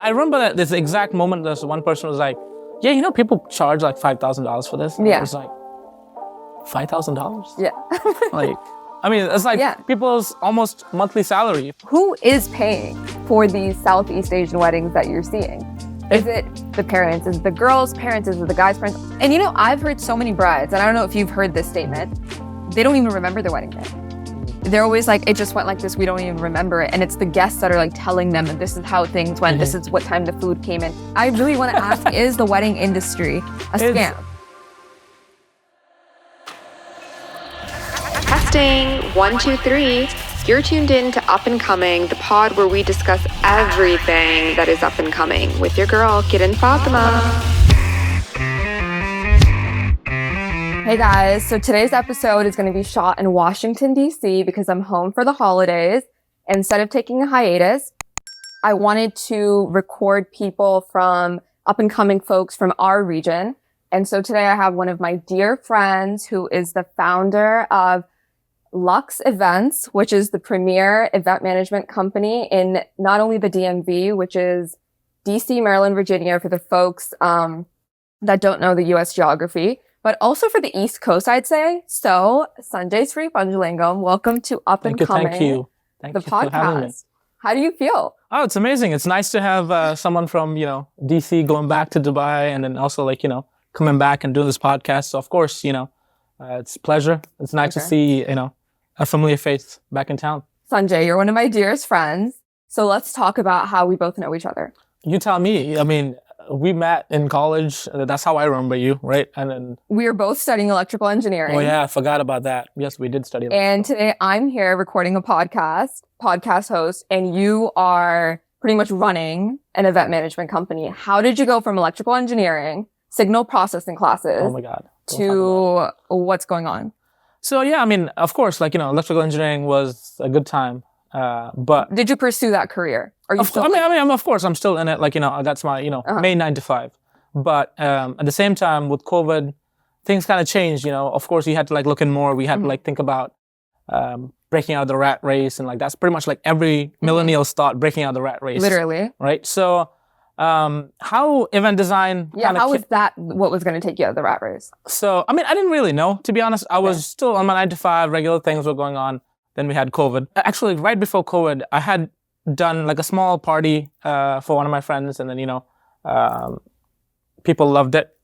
I remember that this exact moment, there's one person was like, yeah, you know, people charge like $5,000 for this. And I was like, $5,000? Yeah. Like, I mean, it's like people's almost monthly salary. Who is paying for these Southeast Asian weddings that you're seeing? Is it the parents? Is it the girls' parents? Is it the guys' parents? And you know, I've heard so many brides, and I don't know if you've heard this statement, they don't even remember their wedding day. They're always like, it just went like this, we don't even remember it. And it's the guests that are like telling them that this is how things went, this is what time the food came in. I really want to ask, is the wedding industry a scam? Testing, 1, 2, 3. You're tuned in to Up and Coming, the pod where we discuss everything that is up and coming with your girl, Kiran Fatima. Hey guys, so today's episode is going to be shot in Washington, D.C. because I'm home for the holidays. Instead of taking a hiatus, I wanted to record people from up and coming folks from our region. And so today I have one of my dear friends who is the founder of Lux Events, which is the premier event management company in not only the DMV, which is DC, Maryland, Virginia, for the folks that don't know the U.S. geography, but also for the East Coast, I'd say. So, Sanje Sripanjalingam, welcome to Up and Coming. Thank you. Thank you for having me. How do you feel? Oh, it's amazing. It's nice to have someone from, DC going back to Dubai and then also coming back and doing this podcast. So, of course, it's a pleasure. It's nice to see, a familiar face back in town. Sanjay, you're one of my dearest friends. So let's talk about how we both know each other. You tell me. I mean, we met in college. That's how I remember you, right? And then we were both studying electrical engineering. Oh yeah, I forgot about that. Yes, we did study electrical. And today I'm here recording a podcast host, and you are pretty much running an event management company. How did you go from electrical engineering, signal processing classes, oh my God, to what's going on? So yeah, I mean, of course, electrical engineering was a good time. But did you pursue that career? Are you still? Of course, I'm still in it. That's my, main 9 to 5. But at the same time, with COVID, things kind of changed. Of course, you had to look in more. We had to think about breaking out of the rat race, and that's pretty much every millennial's thought, breaking out of the rat race. Literally. Right. So how event design? Yeah. How was that? What was going to take you out of the rat race? So I didn't really know, to be honest. I was still on my 9 to 5. Regular things were going on. Then we had COVID. Actually, right before COVID, I had done a small party for one of my friends, and then people loved it,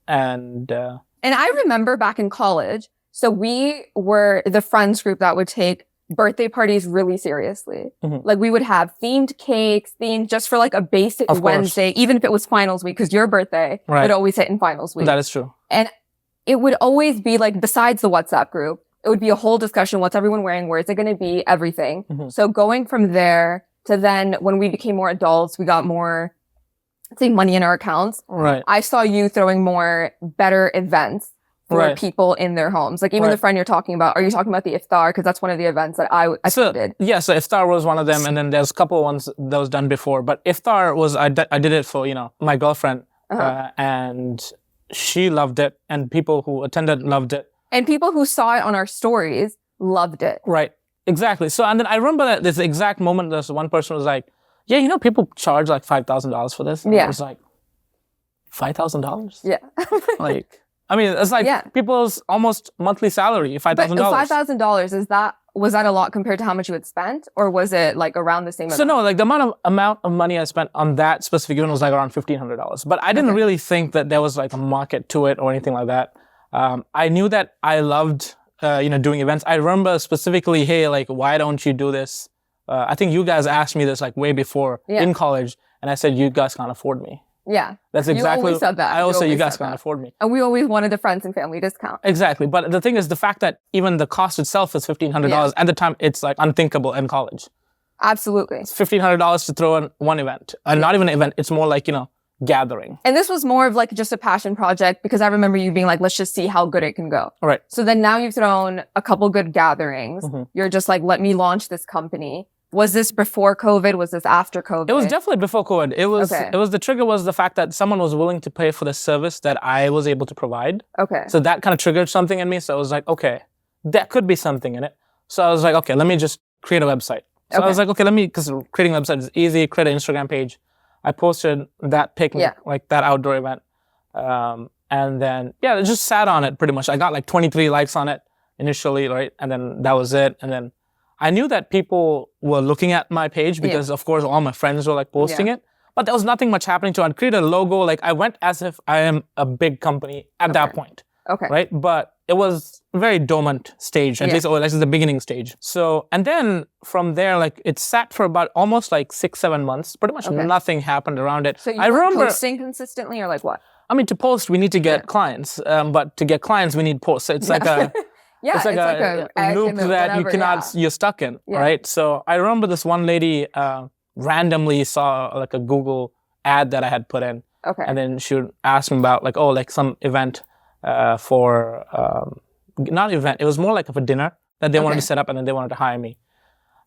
and I remember back in college. So we were the friends group that would take birthday parties really seriously. Mm-hmm. We would have themed cakes, just for a basic Wednesday, even if it was finals week, because your birthday would always hit in finals week. That is true. And it would always be besides the WhatsApp group, it would be a whole discussion. What's everyone wearing? Where is it going to be? Everything. Mm-hmm. So going from there to then when we became more adults, we got more, money in our accounts. Right. I saw you throwing more better events for people in their homes. Even the friend you're talking about, are you talking about the iftar? Because that's one of the events that I did. Yeah, so iftar was one of them, and then there's a couple of ones that was done before. But iftar was, I did it for, my girlfriend, and she loved it, and people who attended loved it. And people who saw it on our stories loved it. Right, exactly. So, and then I remember that this exact moment, there's one person was like, yeah, people charge $5,000 for this. And I was like, $5,000? Yeah. It's people's almost monthly salary, $5,000. But $5,000, was that a lot compared to how much you had spent? Or was it around the same amount? So no, the amount of money I spent on that specific event was around $1,500. But I didn't really think that there was a market to it or anything like that. I knew that I loved, doing events. I remember specifically, hey, why don't you do this? I think you guys asked me this way before in college. And I said, you guys can't afford me. Yeah. That's exactly. You always said that. I also said you guys can't afford me. And we always wanted the friends and family discount. Exactly. But the thing is, the fact that even the cost itself is $1,500, at the time, it's unthinkable in college. Absolutely. It's $1,500 to throw in one event. And not even an event. It's more gathering. And this was more of just a passion project, because I remember you being let's just see how good it can go. Right. So then now you've thrown a couple good gatherings. Mm-hmm. You're just let me launch this company. Was this before COVID? Was this after COVID? It was definitely before COVID. It was the trigger was the fact that someone was willing to pay for the service that I was able to provide. Okay. So that kind of triggered something in me. So I was like, okay, that could be something in it. So I was like, okay, let me just create a website. So I was like, okay, because creating a website is easy, create an Instagram page. I posted that picnic, like that outdoor event. And then, it just sat on it pretty much. I got like 23 likes on it initially, right? And then that was it. And then I knew that people were looking at my page because, of course, all my friends were like posting it. But there was nothing much happening to it. I'd create a logo. Like I went as if I am a big company at that point. Right? But it was a very dormant stage, at least the beginning stage. So, and then from there, like it sat for about almost like 6-7 months. Pretty much nothing happened around it. So you were posting consistently or like what? I mean, to post, we need to get clients. But to get clients, we need posts. It's like a... it's like a loop that you're stuck in, right? So I remember this one lady randomly saw like a Google ad that I had put in. And then she would ask me about like, like some event for, not event, it was more like of a dinner that they wanted to set up and then they wanted to hire me.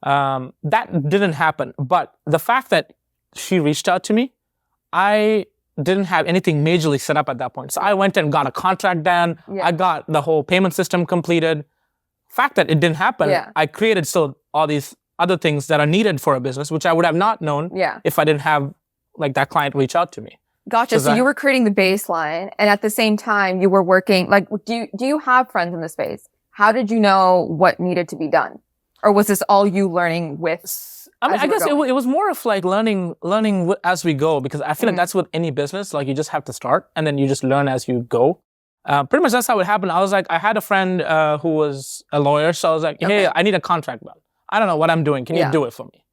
That didn't happen. But the fact that she reached out to me, I didn't have anything majorly set up at that point. So I went and got a contract done. I got the whole payment system completed. Fact that it didn't happen, I created still all these other things that are needed for a business, which I would have not known if I didn't have like that client reach out to me. Gotcha. So you were creating the baseline and at the same time you were working, like, do you have friends in the space? How did you know what needed to be done? Or was this all you learning with? I mean, I guess it was more of like learning as we go, because I feel like that's with any business. Like you just have to start and then you just learn as you go. Pretty much that's how it happened. I was like, I had a friend who was a lawyer. So I was like, hey, I need a contract done. I don't know what I'm doing. Can you do it for me?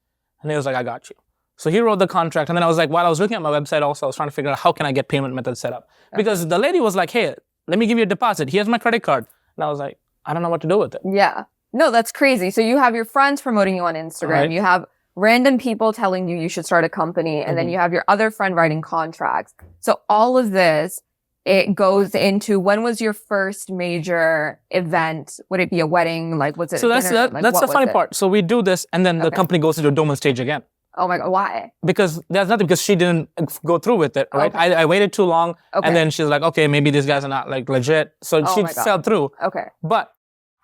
And he was like, I got you. So he wrote the contract. And then I was like, while I was looking at my website also, I was trying to figure out how can I get payment methods set up? Because the lady was like, hey, let me give you a deposit. Here's my credit card. And I was like, I don't know what to do with it. Yeah. No, that's crazy. So you have your friends promoting you on Instagram. You have random people telling you should start a company. And then you have your other friend writing contracts. So all of this, it goes into, when was your first major event? Would it be a wedding? Like, was it? So that's the funny part. So we do this and then the company goes into a dormant stage again. Oh my God, why? Because because she didn't go through with it, right? I waited too long and then she's like, okay, maybe these guys are not like legit. So she fell through. But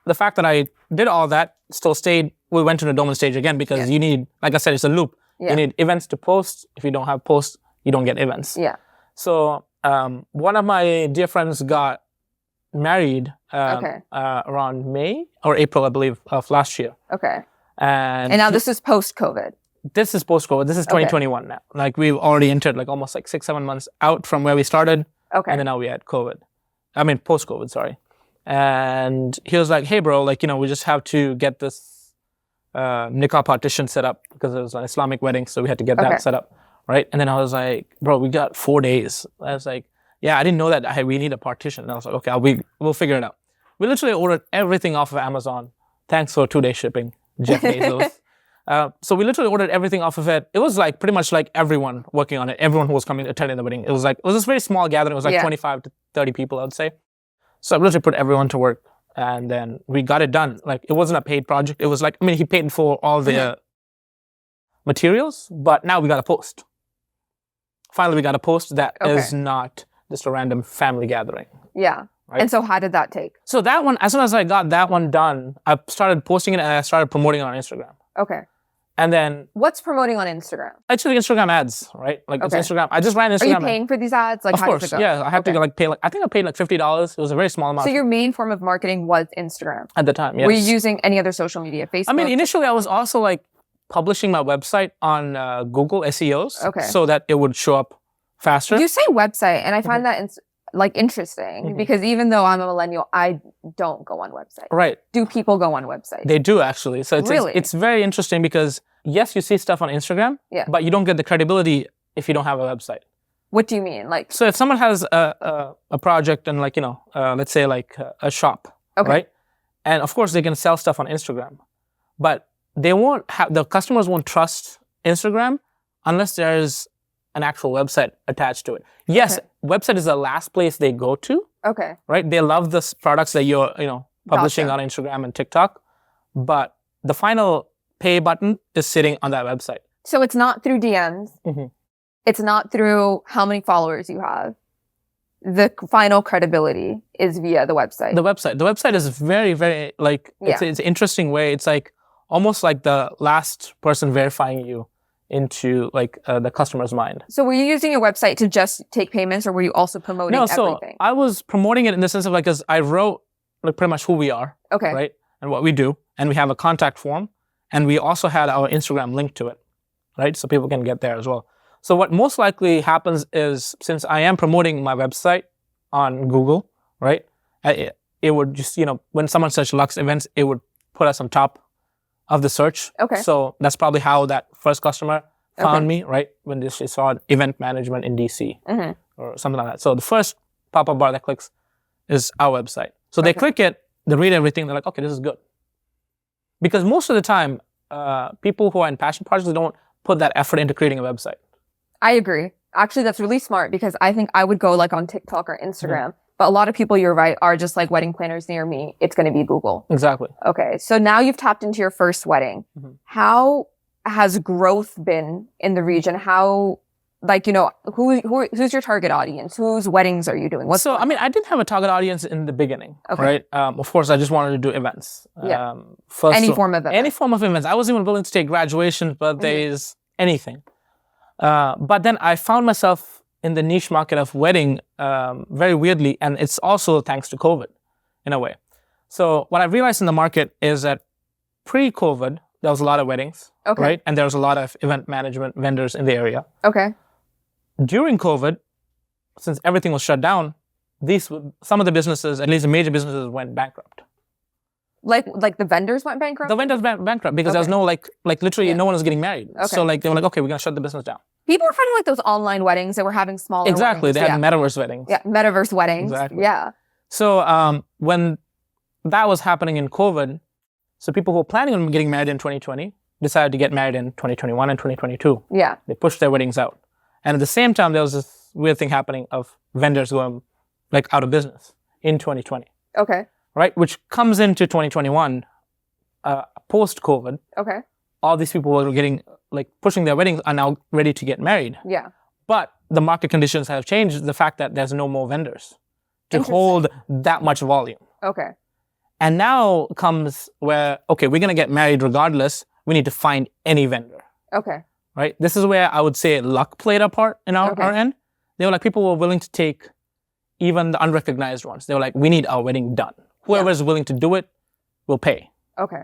the fact that I did all that still stayed, we went to the dormant stage again because you need, like I said, it's a loop. You need events to post. If you don't have posts, you don't get events. So one of my dear friends got married around May or April, I believe, of last year. And now this is post-COVID. This is post-COVID. This is 2021 now. Like we've already entered like almost like 6-7 months out from where we started. And then now we had COVID. I mean, post-COVID, sorry. And he was like, hey, bro, like, we just have to get this nikah partition set up because it was an Islamic wedding. So we had to get that set up, right? And then I was like, bro, we got 4 days. I was like, yeah, I didn't know that we need a partition. And I was like, okay, we'll figure it out. We literally ordered everything off of Amazon. Thanks for 2-day shipping, Jeff Bezos. So we literally ordered everything off of it. It was like pretty much like everyone working on it, everyone who was coming attending the wedding. It was this very small gathering. It was like 25 to 30 people, I would say. So I literally put everyone to work and then we got it done. Like it wasn't a paid project. It was like, he paid for all the materials, but now we got a post. Finally, we got a post that is not just a random family gathering. Right? And so how did that take? So that one, as soon as I got that one done, I started posting it and I started promoting it on Instagram. And then... What's promoting on Instagram? Actually, Instagram ads, right? Like it's Instagram. I just ran Instagram. Are you paying for these ads? Like, of course, yeah. I have to like pay I think I paid like $50. It was a very small amount. So your main form of marketing was Instagram? At the time, yes. Were you using any other social media? Facebook? I mean, initially I was also like publishing my website on Google SEOs so that it would show up faster. You say website, and I find that interesting because even though I'm a millennial, I don't go on websites. Right. Do people go on websites? They do actually. So it's very interesting because yes, you see stuff on Instagram, but you don't get the credibility if you don't have a website. What do you mean? Like, so if someone has a project and like, let's say like a shop, right? And of course they can sell stuff on Instagram, but the customers won't trust Instagram unless there's an actual website attached to it. Yes, website is the last place they go to. Right? They love the products that you're, publishing on Instagram and TikTok, but the final pay button is sitting on that website. So it's not through DMs. It's not through how many followers you have. The final credibility is via the website. The website is very, very it's an interesting way. It's like almost like the last person verifying you into like the customer's mind. So were you using your website to just take payments, or were you also promoting everything? I was promoting it in the sense of like, because I wrote like pretty much who we are, Okay. right, and what we do, and we have a contact form, and we also had our Instagram link to it, right, so people can get there as well. So what most likely happens is, since I am promoting my website on Google, right, it would just, when someone searched Lux Events, it would put us on top of the search. Okay. So that's probably how that first customer found me, right, when she saw event management in DC or something like that. So the first pop-up bar that clicks is our website. So they click it, they read everything, they're like, okay, this is good. Because most of the time, people who are in passion projects don't put that effort into creating a website. I agree. Actually, that's really smart, because I think I would go like on TikTok or Instagram. But a lot of people, you're right, are just like wedding planners near me. It's going to be Google. Exactly. Okay. So now you've tapped into your first wedding. How has growth been in the region? How, like, who's your target audience? Whose weddings are you doing? I didn't have a target audience in the beginning, right? Of course, I just wanted to do events. Any form of event. Any form of events. I wasn't even willing to take graduations, birthdays, anything. But then I found myself in the niche market of wedding very weirdly, and it's also thanks to COVID in a way. So what I realized in the market is that pre-COVID, there was a lot of weddings, right? And there was a lot of event management vendors in the area. Okay. During COVID, since everything was shut down, some of the businesses, at least the major businesses, went bankrupt. Like the vendors went bankrupt? The vendors went bankrupt because there was no literally no one was getting married. So they were like, okay, we're gonna shut the business down. People were finding like those online weddings that were having smaller Exactly. weddings. They had metaverse weddings. Yeah, metaverse weddings. Exactly. Yeah. So when that was happening in COVID, so people who were planning on getting married in 2020 decided to get married in 2021 and 2022. Yeah. They pushed their weddings out. And at the same time, there was this weird thing happening of vendors going like out of business in 2020. Okay. Right? Which comes into 2021, post-COVID. Okay. All these people who were getting, pushing their weddings are now ready to get married. Yeah. But the market conditions have changed, the fact that there's no more vendors to hold that much volume. Okay. And now comes where, okay, we're going to get married regardless. We need to find any vendor. Okay. Right? This is where I would say luck played a part in our end. They were like, people were willing to take even the unrecognized ones. They were like, we need our wedding done. Whoever is willing to do it will pay. Okay.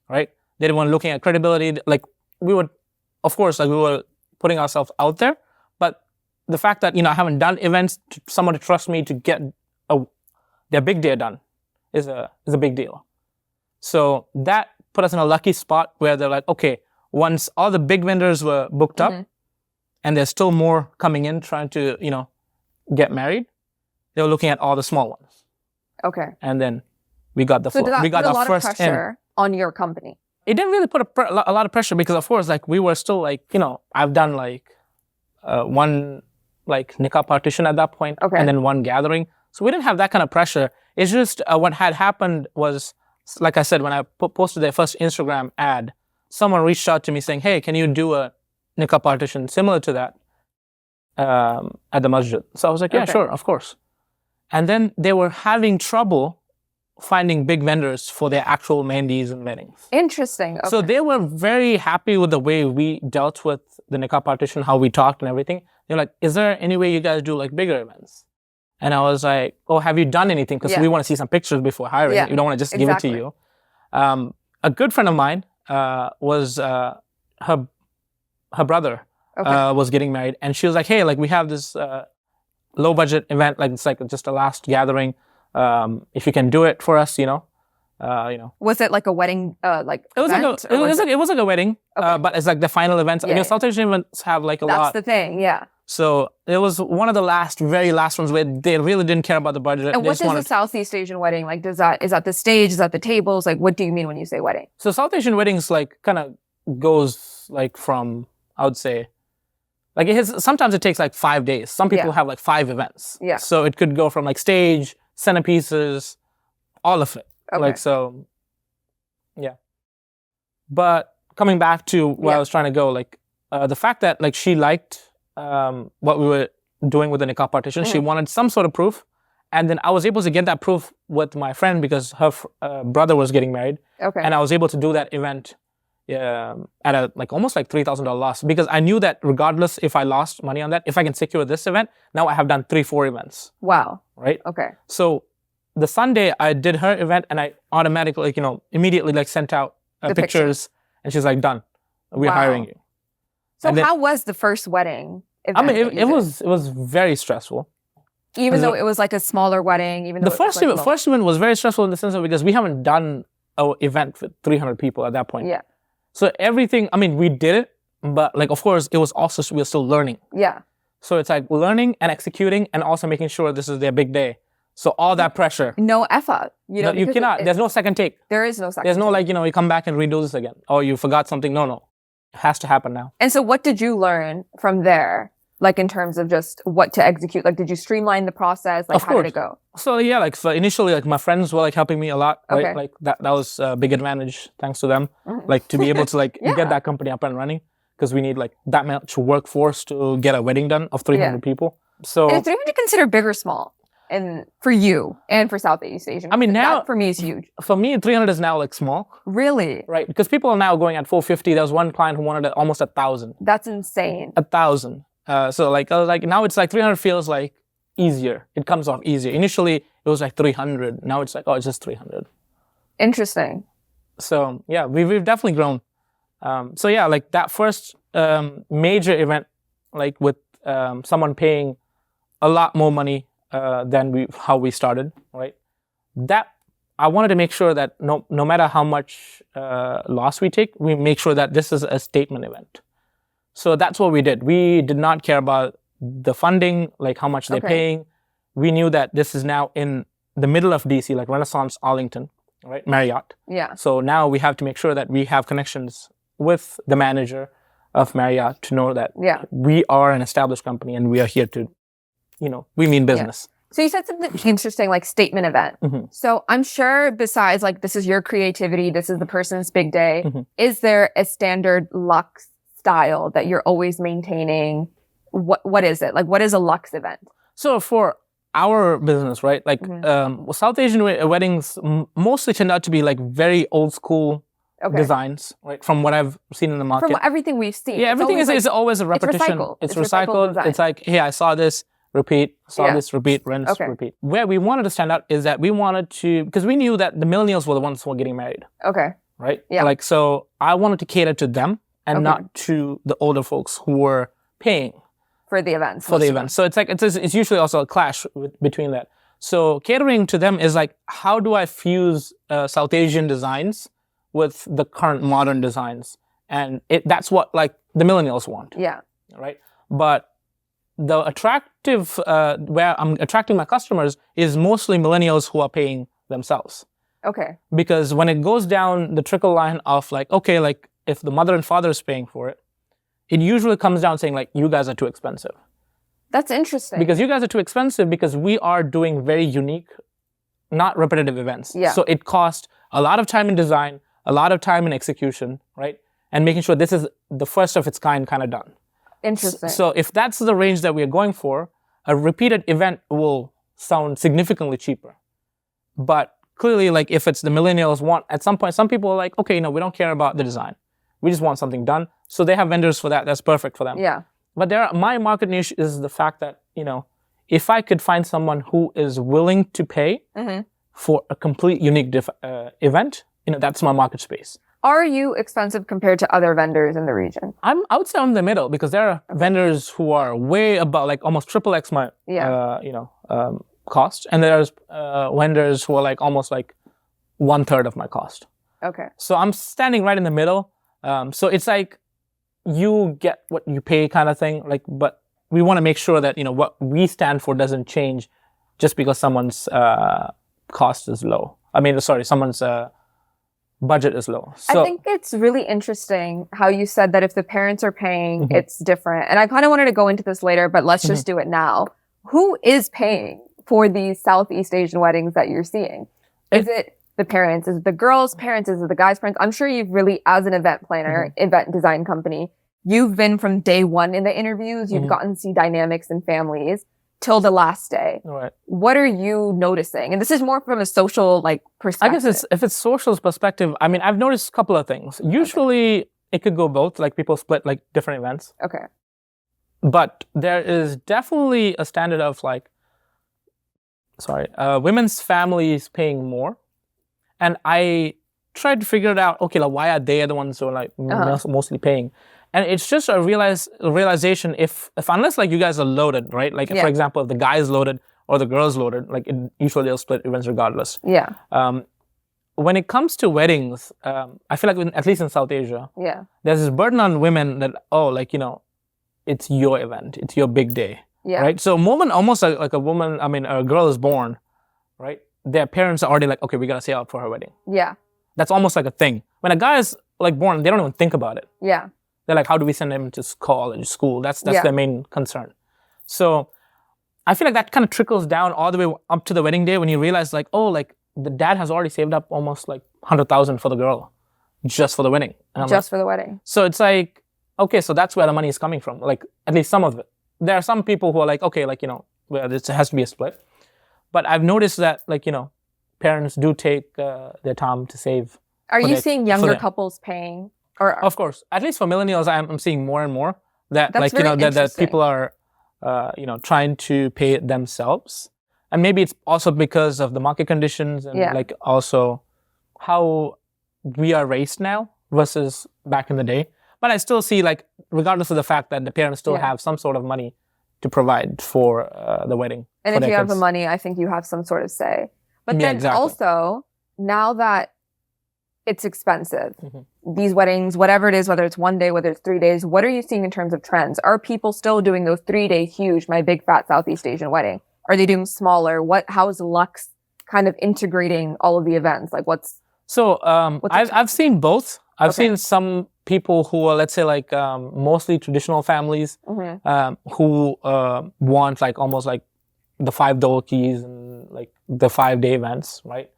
Right? They didn't want looking at credibility. We were putting ourselves out there. But the fact that, I haven't done events, someone to trust me to get their big day done is a big deal. So that put us in a lucky spot where they're like, okay, once all the big vendors were booked up and there's still more coming in trying to, get married, they were looking at all the small ones. Okay. And then we got the floor. we got our first of pressure on your company. It didn't really put a lot of pressure because, of course, we were still I've done one nikah partition at that point, and then one gathering. So we didn't have that kind of pressure. It's just what had happened was, like I said, when I posted their first Instagram ad, someone reached out to me saying, hey, can you do a nikah partition similar to that at the masjid? So I was like, yeah, sure, of course. And then they were having trouble finding big vendors for their actual mehndis and weddings. Interesting. Okay. So they were very happy with the way we dealt with the nikah partition, how we talked and everything. They're like, is there any way you guys do bigger events? And I was like, oh, have you done anything? Because we want to see some pictures before hiring. You don't want to just give it to you. A good friend of mine was her brother was getting married, and she was like, hey, we have this low budget event, it's just a last gathering. If you can do it for us, Was it like a wedding? It was like a wedding, but it's the final events. South Asian events have a lot. That's the thing, yeah. So it was one of the very last ones where they really didn't care about the budget. And what does a Southeast Asian wedding is that the stage? Is that the tables? What do you mean when you say wedding? So South Asian weddings kind of goes from, I would say, sometimes it takes 5 days. Some people have 5 events. Yeah. So it could go from stage, centerpieces, all of it. Okay. Yeah. But coming back to where I was trying to go, the fact that she liked what we were doing with the nikah partition, she wanted some sort of proof, and then I was able to get that proof with my friend because her brother was getting married, and I was able to do that event at a like almost like $3,000 loss, because I knew that regardless if I lost money on that, if I can secure this event, now I have done 3-4 events. Wow. Right? Okay. So the Sunday I did her event and I automatically, like, immediately like sent out pictures and she's like, done. We're hiring you. So how was the first wedding event? I mean, it was very stressful. Even though it was like a smaller wedding, The first event was very stressful in the sense of because we haven't done an event with 300 people at that point. Yeah. So everything, I mean, we did it, but like, of course, it was also, we were still learning. Yeah. So it's like learning and executing and also making sure this is their big day. So all that pressure. No F-up. You cannot. There's no second take. There is no second There's no take. like, you come back and redo this again. Oh, you forgot something. No. It has to happen now. And so what did you learn from there? Like in terms of just what to execute? Like, did you streamline the process? Like, how did it go? So yeah, like so initially, like my friends were like helping me a lot, right? Okay. Like that was a big advantage thanks to them. Like to be able to like get that company up and running, because we need like that much workforce to get a wedding done of 300 people. So and is 300 considered big or small? And for you and for Southeast Asian? I mean, now that for me is huge. For me, 300 is now like small. Really? Right, because people are now going at 450. There was one client who wanted almost 1,000. That's insane. 1,000. So like now it's like 300 feels like easier. It comes off easier. Initially it was like 300. Now it's like, oh, it's just 300. Interesting. So yeah, we've definitely grown. So yeah, like that first major event, like with someone paying a lot more money than how we started, right? That I wanted to make sure that no matter how much loss we take, we make sure that this is a statement event. So that's what we did. We did not care about the funding, like how much they're paying. We knew that this is now in the middle of DC, like Renaissance Arlington, right? Marriott. Yeah. So now we have to make sure that we have connections with the manager of Marriott to know that we are an established company and we are here to, we mean business. Yeah. So you said something interesting, like statement event. So I'm sure besides like, this is your creativity, this is the person's big day, is there a standard Lux style that you're always maintaining? What is it? Like, what is a Lux event? So for our business, right? Like, South Asian weddings mostly turned out to be like very old school designs, right? From what I've seen in the market. From everything we've seen. Yeah, everything is always a repetition. It's recycled. It's like, hey, I saw this, repeat, saw this, repeat, rinse, repeat. Where we wanted to stand out is that we wanted to, because we knew that the millennials were the ones who were getting married. Okay. Right? Yeah. Like, so I wanted to cater to them and not to the older folks who were paying for the events. So it's like it's usually also a clash between that. So catering to them is like, how do I fuse South Asian designs with the current modern designs? And that's what like the millennials want. Yeah. Right. But the attractive where I'm attracting my customers is mostly millennials who are paying themselves. Okay. Because when it goes down the trickle line of like, okay, like if the mother and father is paying for it, it usually comes down saying like, you guys are too expensive. That's interesting. Because you guys are too expensive because we are doing very unique, not repetitive events. Yeah. So it costs a lot of time in design, a lot of time in execution, right? And making sure this is the first of its kind of done. Interesting. So if that's the range that we are going for, a repeated event will sound significantly cheaper. But clearly, like if it's the millennials want, at some point, some people are like, okay, no, we don't care about the design. We just want something done. So they have vendors for that. That's perfect for them. Yeah. But my market niche is the fact that, if I could find someone who is willing to pay for a complete unique event, that's my market space. Are you expensive compared to other vendors in the region? I would say I'm in the middle because there are vendors who are way above, like almost triple X my, cost. And there's vendors who are like almost like 1/3 of my cost. Okay. So I'm standing right in the middle. So it's like you get what you pay kind of thing. Like, but we want to make sure that, what we stand for doesn't change just because someone's cost is low. Someone's budget is low. So, I think it's really interesting how you said that if the parents are paying, it's different. And I kind of wanted to go into this later, but let's just do it now. Who is paying for these Southeast Asian weddings that you're seeing? Is it the parents? Is it the girls' parents? Is it the guys' parents? I'm sure you've really, as an event planner, event design company, you've been from day one in the interviews. You've gotten to see dynamics in families. till the last day. Right. What are you noticing? And this is more from a social perspective. I guess if it's social perspective, I mean, I've noticed a couple of things. Usually it could go both, like people split like different events. Okay. But there is definitely a standard of women's families paying more. And I tried to figure it out, okay, like why are they the ones who are like mostly paying? And it's just a realization if unless like you guys are loaded, right? Like for example, if the guy is loaded or the girl's loaded, like usually they'll split events regardless. Yeah. When it comes to weddings, I feel like at least in South Asia, there's this burden on women that, it's your event, it's your big day, right? So almost like a girl is born, right? Their parents are already like, okay, we gotta save up for her wedding. Yeah. That's almost like a thing. When a guy is like born, they don't even think about it. Yeah. They're like, how do we send him to college, school? That's their main concern. So I feel like that kind of trickles down all the way up to the wedding day when you realize like, the dad has already saved up almost like 100,000 for the girl just for the wedding. For the wedding. So it's like, okay, so that's where the money is coming from. Like at least some of it. There are some people who are like, okay, well, this has to be a split. But I've noticed that parents do take their time to save. Are you seeing younger couples paying? Of course, at least for millennials, I'm seeing more and more that that people are, trying to pay it themselves, and maybe it's also because of the market conditions and also how we are raised now versus back in the day. But I still see regardless of the fact that the parents still have some sort of money to provide for the wedding. And if you have the money, I think you have some sort of say. But then also, now that it's expensive, these weddings, whatever it is, whether it's 1 day, whether it's 3 days, what are you seeing in terms of trends? Are people still doing those 3-day huge, my big fat Southeast Asian wedding? Are they doing smaller? How is Lux kind of integrating all of the events? Like I've seen both. I've seen some people who are, let's say, mostly traditional families who want almost like the $5 keys and the 5-day events, right?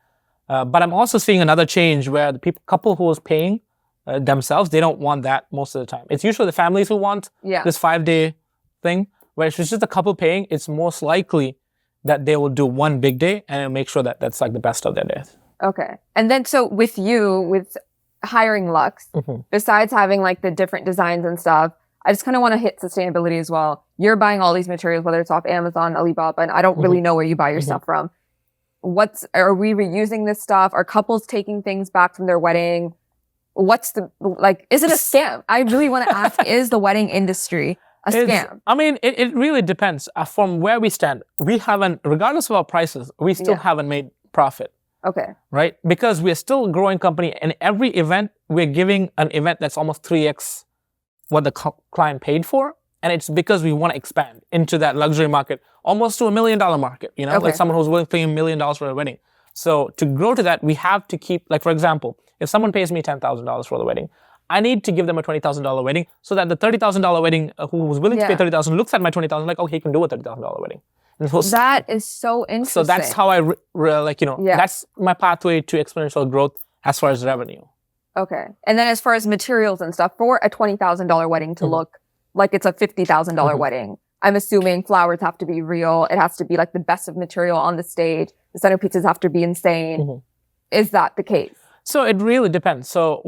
But I'm also seeing another change where the couple who is paying themselves, they don't want that most of the time. It's usually the families who want this 5-day thing, where if it's just a couple paying, it's most likely that they will do one big day and make sure that that's the best of their days. Okay. And then so with hiring Lux, besides having the different designs and stuff, I just kind of want to hit sustainability as well. You're buying all these materials, whether it's off Amazon, Alibaba, and I don't really know where you buy your stuff from. Are we reusing this stuff? Are couples taking things back from their wedding? Is it a scam? I really want to ask, is the wedding industry a scam? I mean, it really depends. From where we stand, we haven't, regardless of our prices, we still haven't made profit. Okay. Right? Because we're still a growing company, and every event, we're giving an event that's almost 3x what the client paid for. And it's because we want to expand into that luxury market, almost to $1 million market, like someone who's willing to pay $1 million for a wedding. So to grow to that, we have to keep, for example, if someone pays me $10,000 for the wedding, I need to give them a $20,000 wedding so that the $30,000 wedding, who was willing to pay $30,000 looks at my $20,000 like, he can do a $30,000 wedding. And so, that is so interesting. So that's how that's my pathway to exponential growth as far as revenue. Okay. And then as far as materials and stuff, for a $20,000 wedding to look like it's a $50,000 wedding, I'm assuming flowers have to be real. It has to be the best of material on the stage. The centerpieces have to be insane. Is that the case? So it really depends. So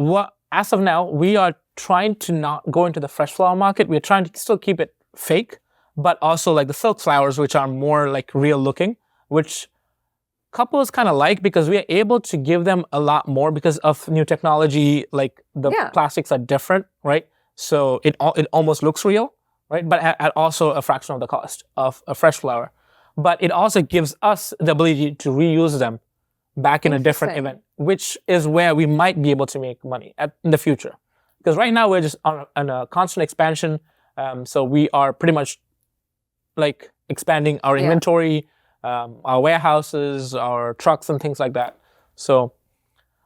as of now, we are trying to not go into the fresh flower market. We're trying to still keep it fake, but also the silk flowers, which are more real looking, which couples kind of because we are able to give them a lot more because of new technology. The plastics are different, right? So it almost looks real, right? But at also a fraction of the cost of a fresh flower. But it also gives us the ability to reuse them back in a different event, which is where we might be able to make money in the future. Because right now we're just on a constant expansion. So we are pretty much expanding our inventory, our warehouses, our trucks and things like that. So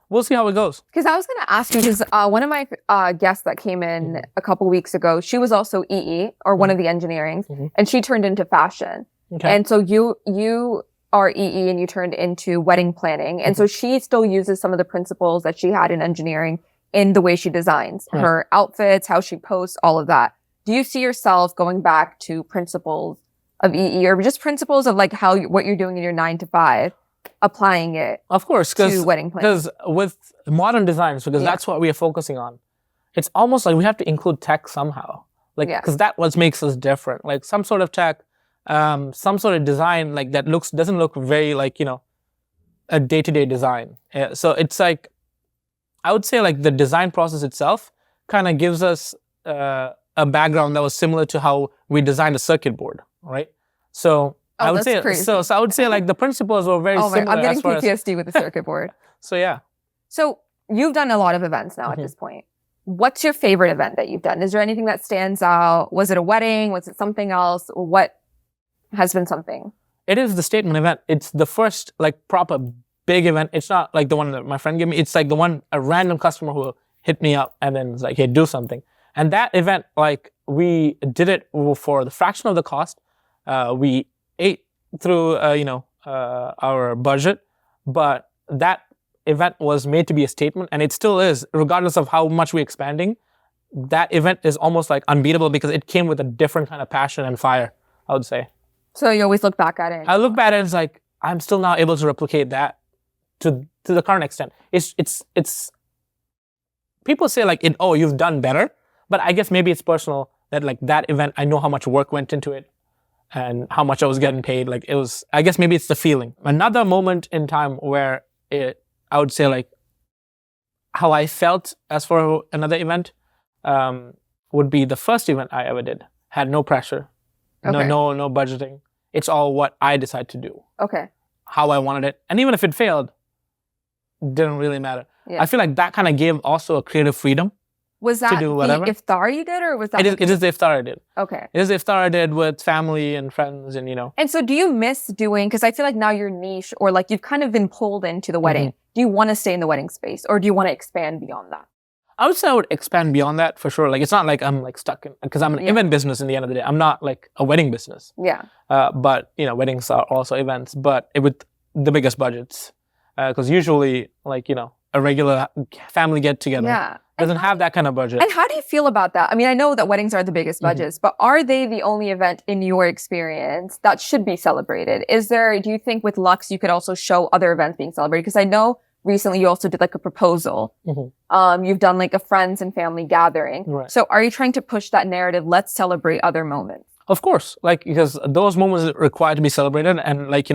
we'll see how it goes. Because I was going to ask you, because one of my guests that came in a couple weeks ago, she was also EE, or one of the engineerings, and she turned into fashion. Okay. And so you are EE and you turned into wedding planning. And so she still uses some of the principles that she had in engineering in the way she designs her outfits, how she posts, all of that. Do you see yourself going back to principles of EE or just principles of like what you're doing in your 9 to 5, applying it Of course, to wedding planning? because with modern designs, because that's what we are focusing on, it's almost like we have to include tech somehow. Like, because that what makes us different. Like some sort of tech, some sort of design like that doesn't look very like, a day-to-day design. So it's like, I would say like the design process itself kind of gives us a background that was similar to how we designed a circuit board, right? So I would say crazy. so I would say like the principles were very similar. I'm getting PTSD with the circuit board. So yeah. So you've done a lot of events now at this point. What's your favorite event that you've done? Is there anything that stands out? Was it a wedding? Was it something else? What has been something? It is the statement event. It's the first like proper big event. It's not like the one that my friend gave me. It's like the one, a random customer who hit me up and then was like, hey, do something. And that event, like we did it for the fraction of the cost. We ate through, our budget, but that event was made to be a statement, and it still is, regardless of how much we're expanding. That event is almost like unbeatable because it came with a different kind of passion and fire, I would say. So you always look back at it. I look back at it and it's like, I'm still now able to replicate that to the current extent. It's people say like, you've done better, but I guess maybe it's personal that like that event, I know how much work went into it and how much I was getting paid. Like I guess maybe it's the feeling. Another moment in time where I would say like how I felt as for another event would be the first event I ever did. Had no pressure, no budgeting. It's all what I decide to do. Okay. How I wanted it. And even if it failed, didn't really matter. Yeah. I feel like that kind of gave also a creative freedom. Was that to do whatever. the iftar you did, or was that? It is the iftar I did. Okay. It is the iftar I did with family and friends and, And so do you miss doing, because I feel like now you're niche or like you've kind of been pulled into the wedding. Do you want to stay in the wedding space or do you want to expand beyond that? I would say I would expand beyond that for sure. Like, it's not like I'm like stuck in, because I'm an event business in the end of the day. I'm not like a wedding business. Yeah. But, weddings are also events, but with the biggest budgets. Because usually like, a regular family get together doesn't have that kind of budget. And how do you feel about that? I mean, I know that weddings are the biggest budgets, but are they the only event in your experience that should be celebrated? Do you think with Lux, you could also show other events being celebrated? Because I know recently you also did like a proposal. You've done like a friends and family gathering. Right. So are you trying to push that narrative? Let's celebrate other moments. Of course, like, because those moments require to be celebrated. And like,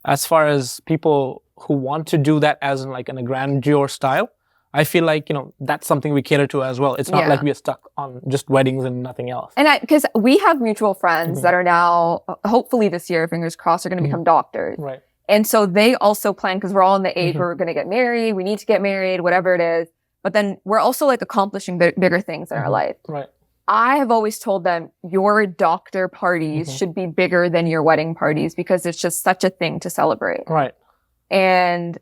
as far as people who want to do that as in like in a grandeur style, I feel like, that's something we cater to as well. It's not like we are stuck on just weddings and nothing else. And because we have mutual friends that are now, hopefully this year, fingers crossed, are going to become doctors. Right. And so they also plan, because we're all in the age where we're going to get married, we need to get married, whatever it is. But then we're also like accomplishing bigger things in our life. Right. I have always told them your doctor parties should be bigger than your wedding parties because it's just such a thing to celebrate. Right. And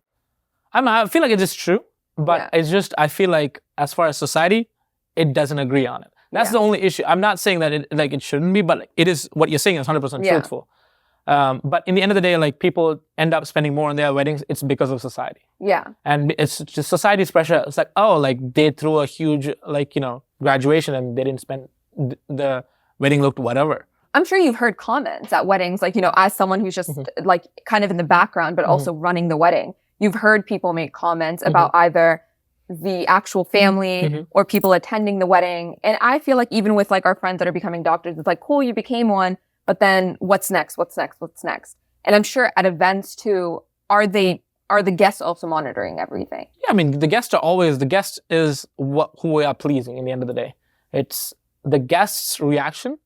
I feel like it is true, but it's just, I feel like as far as society, it doesn't agree on it. That's the only issue. I'm not saying that it shouldn't be, but it is, what you're saying is 100% truthful. But in the end of the day, like people end up spending more on their weddings. It's because of society. Yeah. And it's just society's pressure. It's like, like they threw a huge, graduation and they didn't spend, the wedding looked whatever. I'm sure you've heard comments at weddings, like, as someone who's just like kind of in the background, but also running the wedding. You've heard people make comments about either the actual family or people attending the wedding. And I feel like even with like our friends that are becoming doctors, it's like, cool, you became one, but then what's next? What's next? What's next? And I'm sure at events too, are the guests also monitoring everything? Yeah, I mean, the guest is who we are pleasing in the end of the day. It's the guest's reaction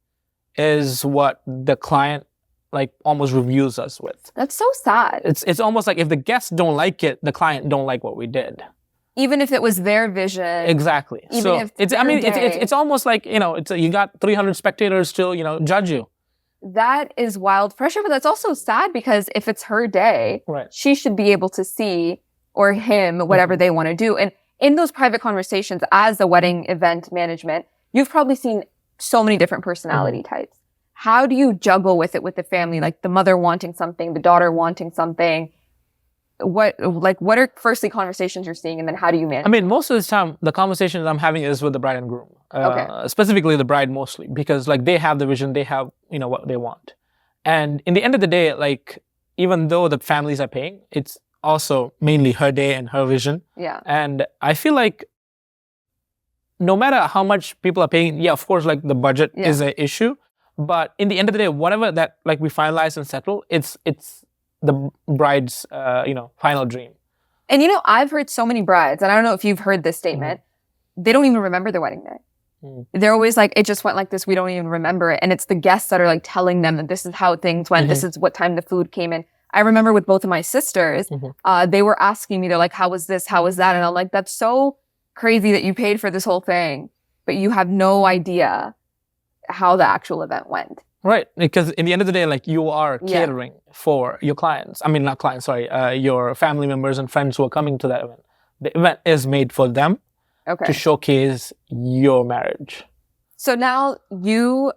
is what the client like almost reviews us with. That's so sad. It's almost like if the guests don't like it, the client don't like what we did. Even if it was their vision. Exactly. Even so if it's almost like, you got 300 spectators still, judge you. That is wild pressure, but that's also sad because if it's her day, she should be able to see, or him, whatever they want to do. And in those private conversations as a wedding event management, you've probably seen so many different personality types. How do you juggle with it with the family? Like the mother wanting something, the daughter wanting something. What are firstly conversations you're seeing, and then how do you manage? I mean, most of the time, the conversations I'm having is with the bride and groom. Specifically the bride mostly, because like they have the vision, they have, what they want. And in the end of the day, like, even though the families are paying, it's also mainly her day and her vision. Yeah. And I feel like no matter how much people are paying, yeah, of course, like the budget is an issue. But in the end of the day, whatever that like we finalize and settle, it's the bride's final dream. And I've heard so many brides, and I don't know if you've heard this statement, they don't even remember their wedding day. They're always like, it just went like this, we don't even remember it. And it's the guests that are like telling them that this is how things went, this is what time the food came in. I remember with both of my sisters, they were asking me, they're like, how was this, how was that? And I'm like, that's so crazy that you paid for this whole thing, but you have no idea how the actual event went. Right, because in the end of the day, like you are catering for your clients. I mean, not clients, sorry, your family members and friends who are coming to that event. The event is made for them to showcase your marriage. So now you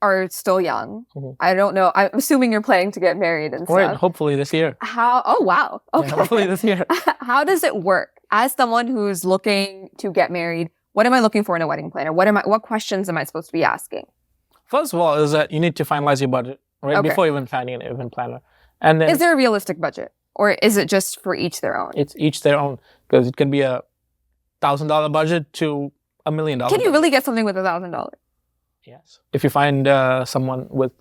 are still young. I don't know. I'm assuming you're planning to get married and stuff. Right, hopefully this year. Oh, wow. Okay. Yeah, hopefully this year. How does it work? As someone who's looking to get married, what am I looking for in a wedding planner? What questions am I supposed to be asking? First of all, is that you need to finalize your budget, right? Before even finding an event planner. And then, is there a realistic budget? Or is it just for each their own? It's each their own. Because it can be a $1,000 budget to $1 million. Can you really get something with $1,000? Yes. If you find someone with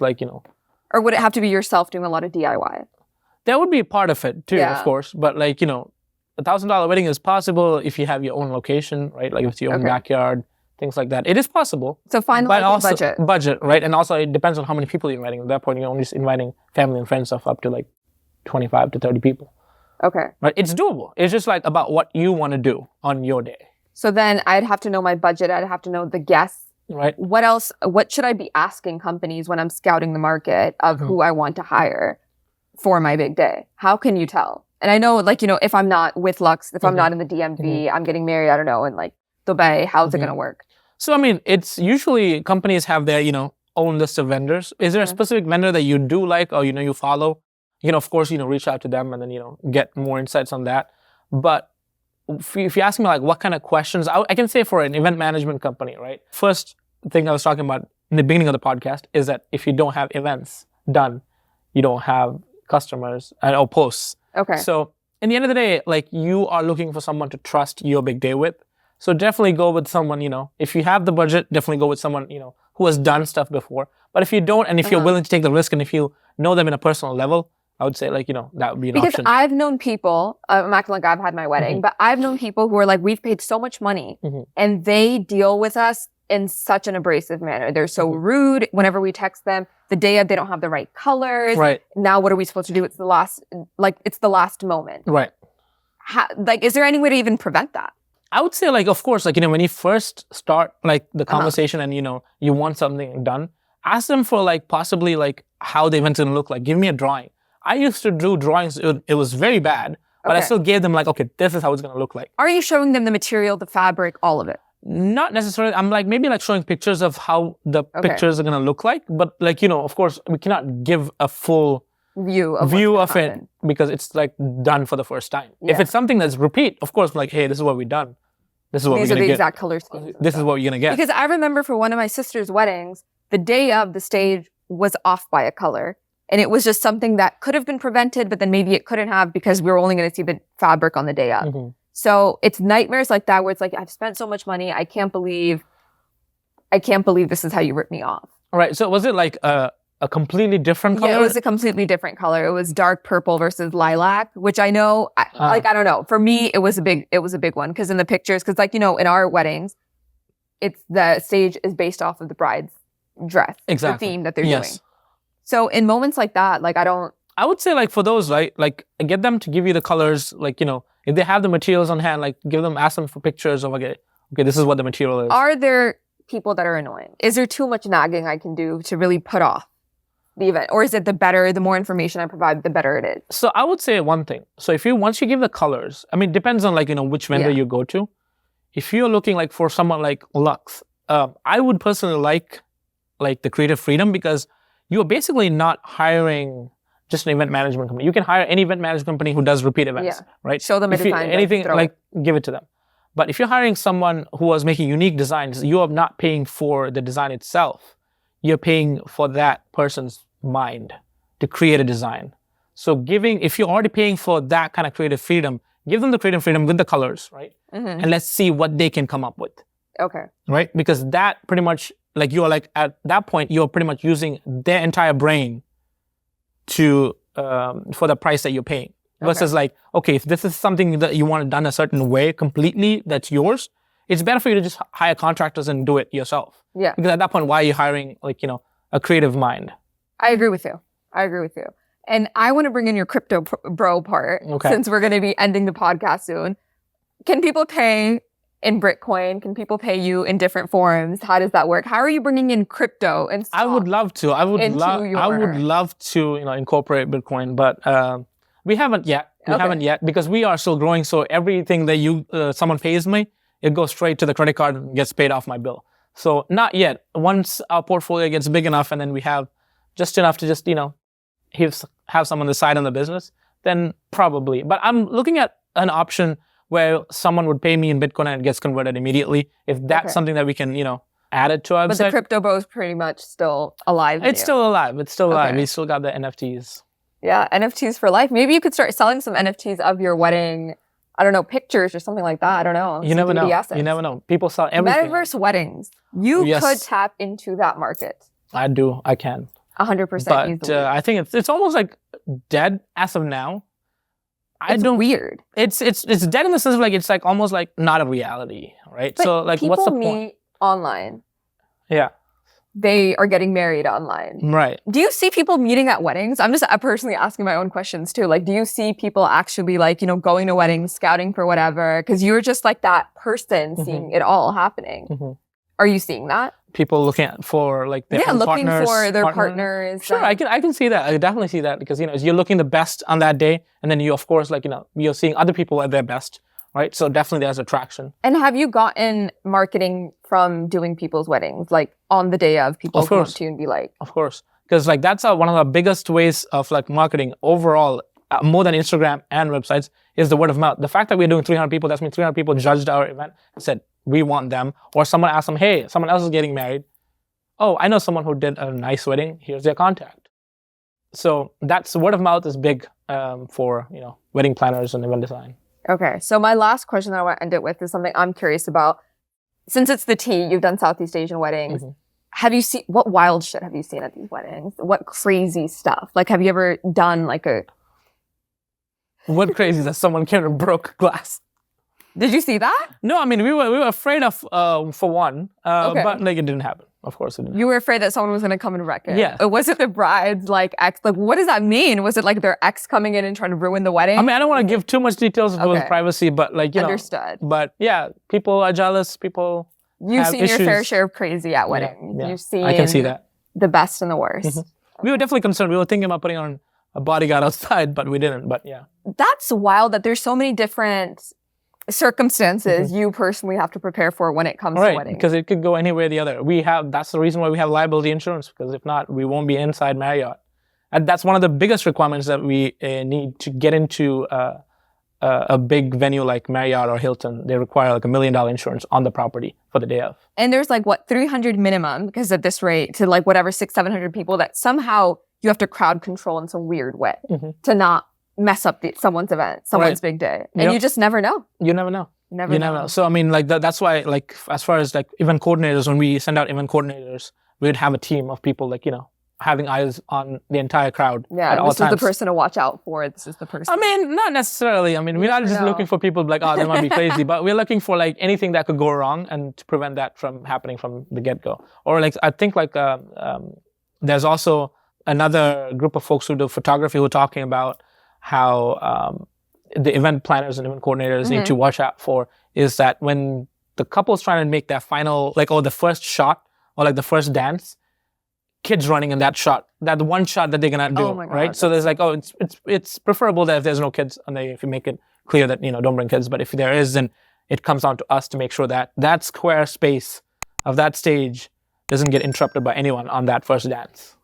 Or would it have to be yourself doing a lot of DIY? That would be a part of it too, of course. But $1,000 wedding is possible if you have your own location, right? Like with your own backyard, things like that. It is possible. So find the budget, right? And also it depends on how many people you're inviting. At that point, you're only just inviting family and friends of up to like 25 to 30 people. Okay. Right? It's doable. It's just like about what you want to do on your day. So then I'd have to know my budget. I'd have to know the guests. Right. What else? What should I be asking companies when I'm scouting the market of who I want to hire for my big day? How can you tell? And I know, if I'm not with Lux, if I'm not in the DMV, I'm getting married, I don't know, in like Dubai, how's it going to work? So, I mean, it's usually companies have their, own list of vendors. Is there a specific vendor that you do like or, you follow? Of course, reach out to them and then, get more insights on that. But if you ask me like what kind of questions, I can say for an event management company, right? First thing I was talking about in the beginning of the podcast is that if you don't have events done, you don't have customers or posts. Okay. So in the end of the day, like you are looking for someone to trust your big day with. So definitely go with someone, if you have the budget, definitely go with someone, who has done stuff before. But if you don't, and if you're willing to take the risk and if you know them in a personal level, I would say that would be an option. Because I've known people, I'm acting like I've had my wedding, but I've known people who are like, we've paid so much money and they deal with us in such an abrasive manner. They're so rude whenever we text them. The day of, they don't have the right colors. Right. Now what are we supposed to do? It's the last moment. Right. Is there any way to even prevent that? I would say of course, when you first start the conversation and you want something done, ask them for possibly how the event's gonna look like. Give me a drawing. I used to do drawings. It was very bad, but I still gave them okay, this is how it's gonna look like. Are you showing them the material, the fabric, all of it? Not necessarily. I'm maybe showing pictures of how the pictures are gonna look like, but of course, we cannot give a full view of it because it's done for the first time. Yeah. If it's something that's repeat, of course, hey, this is what we've done. This is what we're gonna get. These are the exact color schemes. This is what you're gonna get. Because I remember for one of my sister's weddings, the day of the stage was off by a color. And it was just something that could have been prevented, but then maybe it couldn't have because we were only going to see the fabric on the day of. So it's nightmares like that where it's I've spent so much money. I can't believe this is how you rip me off. All right. So was it a completely different color? Yeah, it was a completely different color. It was dark purple versus lilac, which I know, I don't know. For me, it was a big one because in the pictures, because in our weddings, the stage is based off of the bride's dress, the theme that they're doing. So in moments like that, I would say for those, right, get them to give you the colors, if they have the materials on hand, ask them for pictures of, okay, this is what the material is. Are there people that are annoying? Is there too much nagging I can do to really put off the event? Or is it the more information I provide, the better it is? So I would say one thing. So once you give the colors, I mean, it depends on which vendor you go to. If you're looking for someone like Lux, I would personally like the creative freedom because you're basically not hiring just an event management company. You can hire any event management company who does repeat events, right? Show them a design. Anything, give it to them. But if you're hiring someone who was making unique designs, you are not paying for the design itself. You're paying for that person's, mind to create a design. So if you're already paying for that kind of creative freedom, give them the creative freedom with the colors, right? And let's see what they can come up with. Okay. Right? Because that pretty much, like, you are like, at that point, you're pretty much using their entire brain to, for the price that you're paying. Versus like, okay, if this is something that you want it done a certain way completely, that's yours, it's better for you to just hire contractors and do it yourself. Yeah. Because at that point, why are you hiring, like, a creative mind? I agree with you. And I want to bring in your crypto bro part, since we're going to be ending the podcast soon. Can people pay in Bitcoin? Can people pay you in different forms? How does that work? How are you bringing in crypto and stocks? I would love to. I would love to, incorporate Bitcoin, but we haven't yet. Because we are still growing. So everything that someone pays me, it goes straight to the credit card and gets paid off my bill. So not yet. Once our portfolio gets big enough and then we have just enough to just, have some on the side on the business, then probably. But I'm looking at an option where someone would pay me in Bitcoin and it gets converted immediately. If that's something that we can, add it to our website. But the crypto bro is pretty much still alive. It's still alive. We still got the NFTs. Yeah, NFTs for life. Maybe you could start selling some NFTs of your wedding, I don't know, pictures or something like that. I don't know. You never know. People sell everything. Metaverse weddings. You could tap into that market. I do. I can. 100%. But I think it's almost like dead as of now. It's weird. It's dead in the sense of like, it's like almost like not a reality, right? But so like, what's the point? People meet online. Yeah. They are getting married online. Right. Do you see people meeting at weddings? I'm just personally asking my own questions too. Like, do you see people actually like, going to weddings, scouting for whatever? Because you're just like that person seeing it all happening. Are you seeing that? People looking for like their looking partners, for their partners. Sure, I can see that. I definitely see that because you're looking the best on that day, and then you of course you're seeing other people at their best, right? So definitely there's attraction. And have you gotten marketing from doing people's weddings, like on the day of people come up to you and be like? Of course, because like that's one of the biggest ways of like marketing overall, more than Instagram and websites, is the word of mouth. The fact that we're doing 300 people, that means 300 people judged our event and said, we want them. Or someone asked them, hey, someone else is getting married. Oh, I know someone who did a nice wedding. Here's their contact. So that's word of mouth is big for, wedding planners and event design. Okay. So my last question that I want to end it with is something I'm curious about. Since it's the tea, you've done Southeast Asian weddings. Have you seen, what wild shit have you seen at these weddings? What crazy stuff? Like, have you ever done like What crazy that someone came and broke glass? Did you see that? No, I mean, we were afraid of, for one, but like it didn't happen. Of course it didn't. You were afraid that someone was going to come and wreck it? Yeah. Or was it the bride's like ex? Like, what does that mean? Was it like their ex coming in and trying to ruin the wedding? I mean, I don't want to give too much details of privacy, but like, Understood. But yeah, people are jealous. You've seen issues. Your fair share of crazy at weddings. Yeah. You've seen I can see that. The best and the worst. We were definitely concerned. We were thinking about putting on a bodyguard outside, but we didn't. But yeah. That's wild that there's so many different circumstances you personally have to prepare for when it comes to weddings. Because it could go any way or the other. That's the reason why we have liability insurance, because if not, we won't be inside Marriott. And that's one of the biggest requirements that we need to get into a big venue like Marriott or Hilton. They require like $1 million insurance on the property for the day of. And there's like 300 minimum, because at this rate, to like whatever 600-700 people, that somehow you have to crowd control in some weird way to not mess up someone's event, someone's big day. And you just never know. You never know. You never know. So I mean, like that's why, like as far as like event coordinators, when we send out event coordinators, we'd have a team of people like, having eyes on the entire crowd at all times. This is the person to watch out for. This is the person. I mean, not necessarily. I mean, we're not just looking for people like, oh, they might be crazy, but we're looking for like anything that could go wrong and to prevent that from happening from the get-go. Or like, I think like there's also another group of folks who do photography who are talking about how the event planners and event coordinators need to watch out for is that when the couple's trying to make their final, like, the first shot or like the first dance, kids running in that shot, that one shot that they're gonna do, right? So there's like, it's preferable that if there's no kids, and if you make it clear that, don't bring kids, but if there is, then it comes down to us to make sure that that square space of that stage doesn't get interrupted by anyone on that first dance.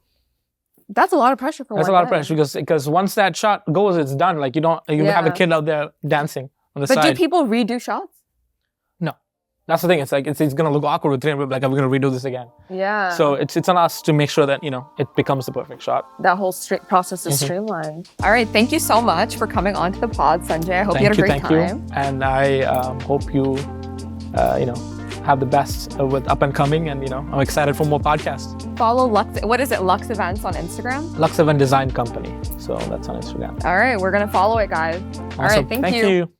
That's a lot of pressure for one. That's a lot of pressure because once that shot goes, it's done. Like you have a kid out there dancing on the side. But do people redo shots? That's the thing. It's like, it's going to look awkward with 300, like, are we going to redo this again? Yeah. So it's on us to make sure that, it becomes the perfect shot. That whole process is streamlined. All right. Thank you so much for coming on to the pod, Sanjay. I hope you had a great time. Thank you. And I hope you, have the best with Up and Coming. And, I'm excited for more podcasts. Follow Lux Events on Instagram? Lux Event Design Company. So that's on Instagram. All right. We're going to follow it, guys. Awesome. All right. Thank you.